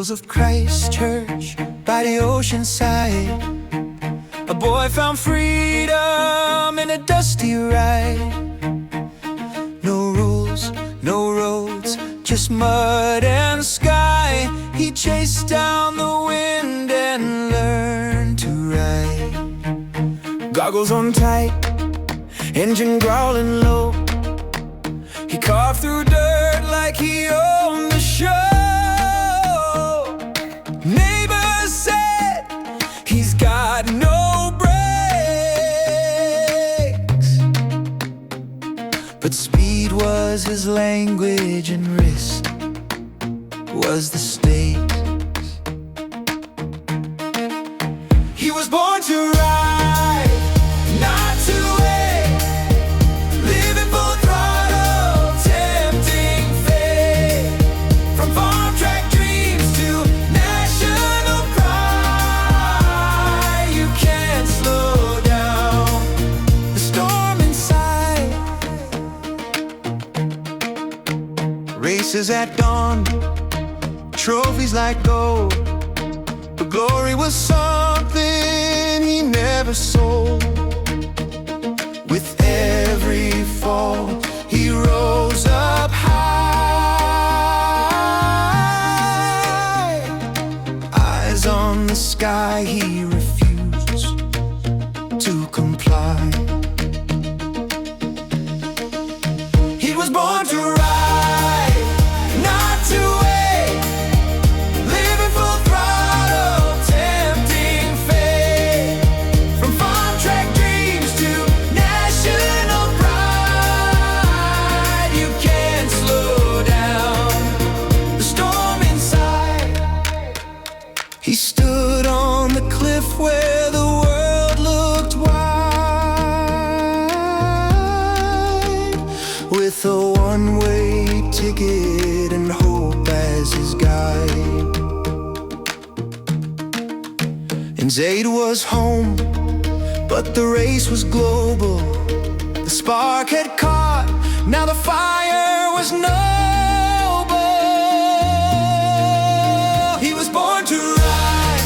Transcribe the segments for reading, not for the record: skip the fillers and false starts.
hills of Christchurch, by the ocean side, a boy found freedom in a dusty ride. No rules, no roads, just mud and sky. He chased down the wind and learned to ride. Goggles on tight, engine growling low. He carved through dirt like he owned the show. Neighbors said he's got no brakes, but speed was his language and risk was the stakes. He was born to ride, not to wait, living full throttle, tempting fate. From farm track dreams to national pride, you can't slow down the storm inside. Races at dawn, trophies like gold, but glory was something he never sold. With every fall, he rose up high. Eyes on the sky, he refused to comply. He was born to ride, not to wait, living full throttle, tempting fate. From farm track dreams to national pride, you can't slow down the storm inside. He stood on the cliff where the world looked wide, with a one-way ticket and hope as his guide. And Zayd was home, but the race was global. The spark had caught, now the fire was noble. He was born to ride,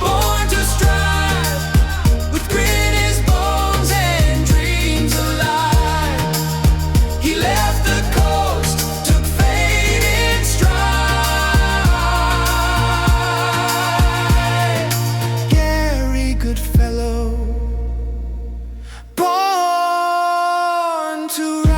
born to strive, with grit in his bones and dreams alive. He left the coast, took fate in stride. Gary Goodfellow, born to ride.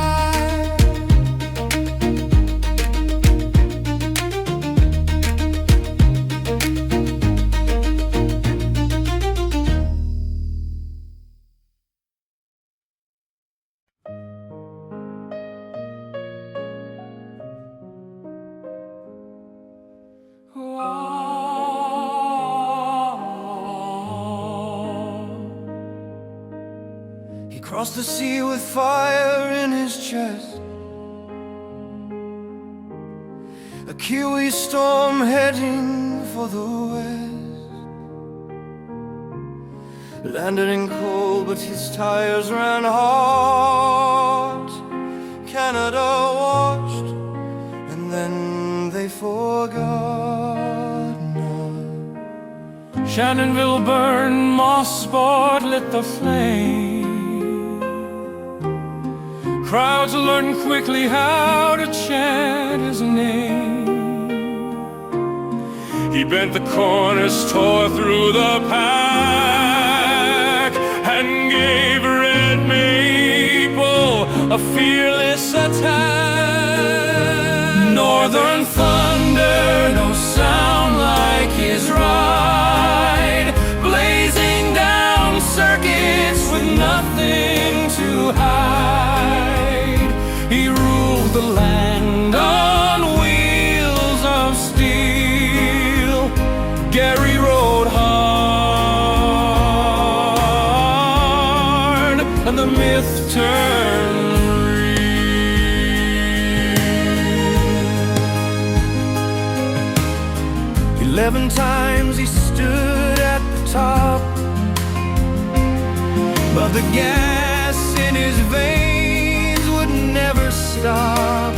He crossed the sea with fire in his chest, a Kiwi storm heading for the west. Landed in cold, but his tires ran hot. Canada watched, and then they forgot not. Shannonville burned, Motorsport lit the flame. Crowds learned quickly how to chant his name. He bent the corners, tore through the pack, and gave Red Maple a fearless attack. Northern thunder, no sound like his ride, blazing down circuits with nothing to hide. He ruled the land on wheels of steel. Gary rode hard, and the myth turned real. 11 times he stood at the top, but the gas in his veins would never stop.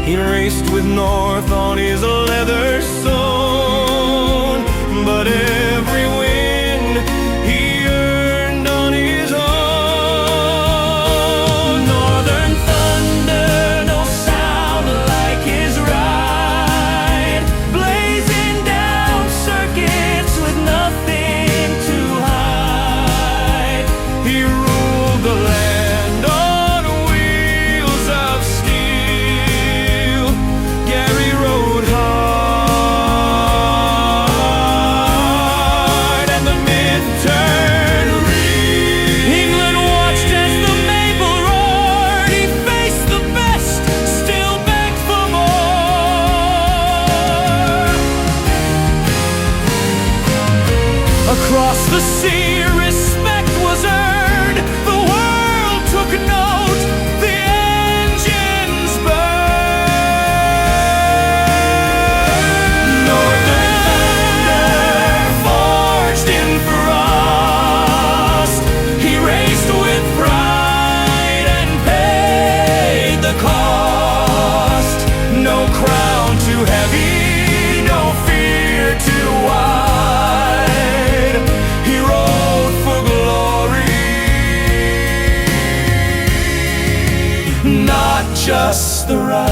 He raced with North on his leather zone, but every win he earned on his own. Northern thunder, no sound like his ride, blazing down circuits with nothing to hide. He ruled the land on wheels of steel. Gary rode hard, and the mid-turn reeled. England watched as the Maple roared. He faced the best, still begged for more. Across the sea, respect was earned. The world took note. The engines burned. Northern thunder forged in frost. He raced with pride and paid the cost. No crown too heavy, no fear too wide. He rode for glory, not just the ride.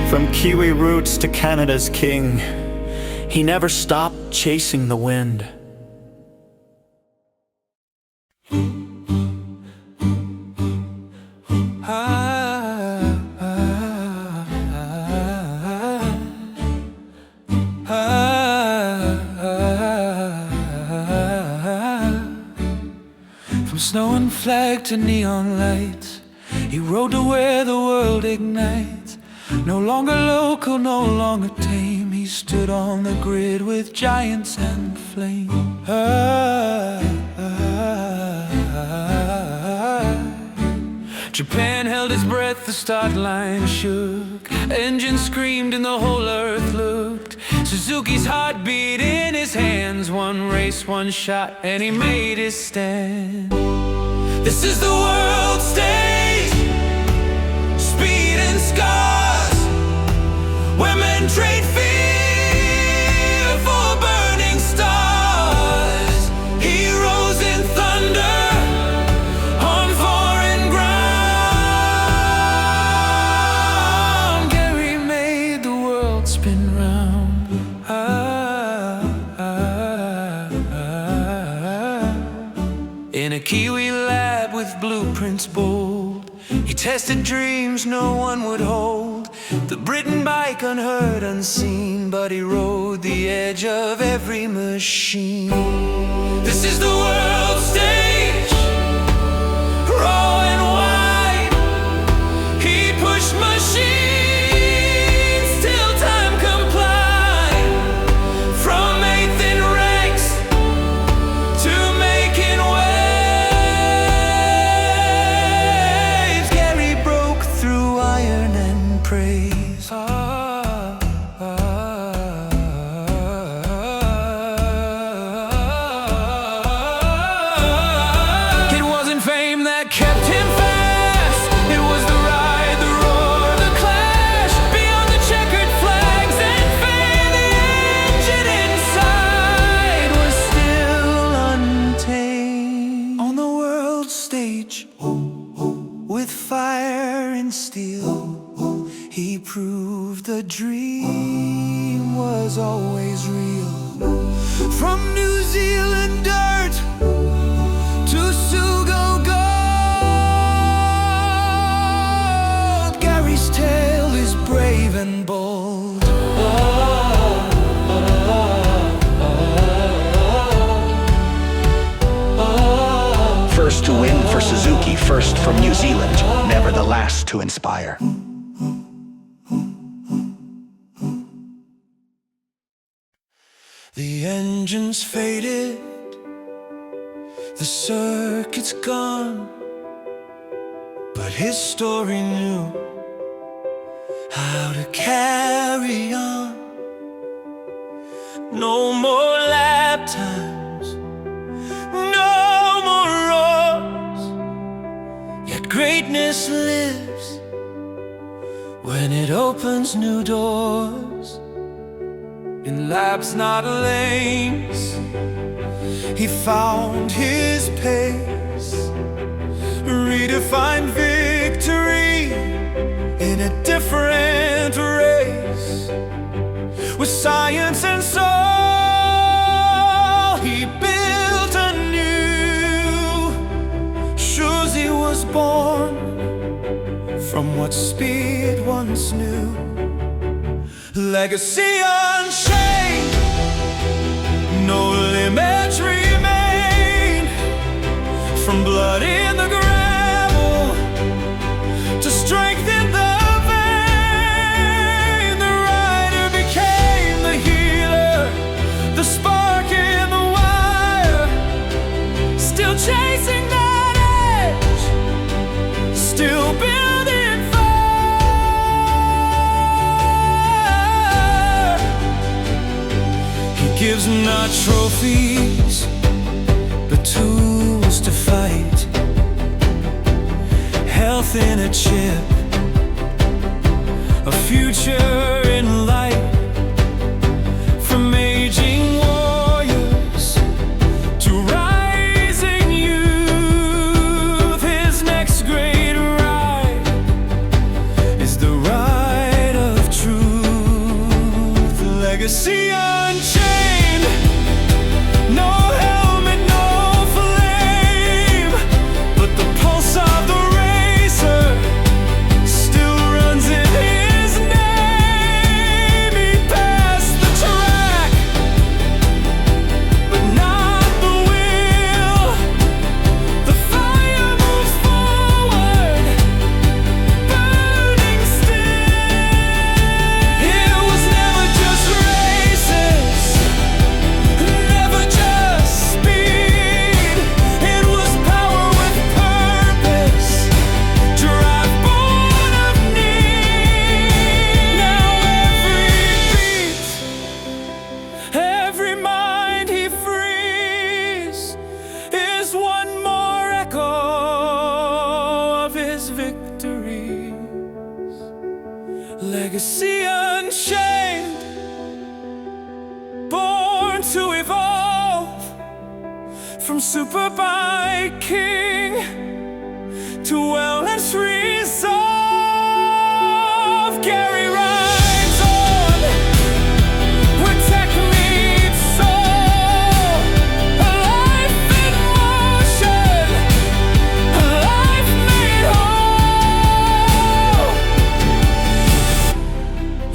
From Kiwi roots to Canada's king, he never stopped chasing the wind. From snow and flag to neon lights, he rode to where the world ignites. No longer local, no longer tame, he stood on the grid with giants and flame. Japan held its breath, the start line shook, engine screamed and the whole earth looked. Suzuki's heart beat in his hands, one race, one shot, and he made his stand. This is the world stage, speed and scars, where men trade fear for burning stars. Heroes in thunder, on foreign ground. Gary made the world spin round. In a Kiwi lab with blueprints bold, he tested dreams no one would hold. The Britain bike unheard, unseen, but he rode the edge of every machine. This is the world stage, raw and wide. He pushed machines till time complied. From eighth in ranks to making waves, Gary broke through iron and praise. It wasn't fame that kept him fast, it was the ride, the roar, the clash. Beyond the checkered flags and fame, the engine inside was still untamed. On the world stage, with fire and steel, he proved the dream was always real. From New Zealand dirt to Sugo gold, Gary's tale is brave and bold. First to win for Suzuki, first from New Zealand, never the last to inspire. The engine's faded, the circuit's gone, but his story knew how to carry on. No more lap times, no more road. Greatness lives when it opens new doors. In labs, not lanes, he found his pace, redefined victory in a different race. With science and soul, he built anew. Shuzi was born from what speed once knew. Legacy unchained, no limits remain. From blood in the gravel to strength in the vein, the rider became the healer, the spark in the wire. Still chasing that edge, still building fire. He gives not trophies, but tools to fight. Health in a chip, a future in light. From aging warriors to rising youth, his next great ride is the ride of truth. Legacy unchained, no helmet, no flame, but the pulse of the racer still runs in his name. He passed the track, but not the wheel. The fire moves forward, burning still. It was never just races, never just speed. It was power with purpose, drive born of need. Now every beat, every mind he frees is one more echo of his victories. Legacy unchained, born to evolve. From Superbike king to wellness resolve, Gary rides on where tech meets soul. A life in motion, a life made whole.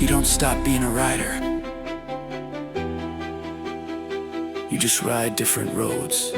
You don't stop being a rider, you just ride different roads.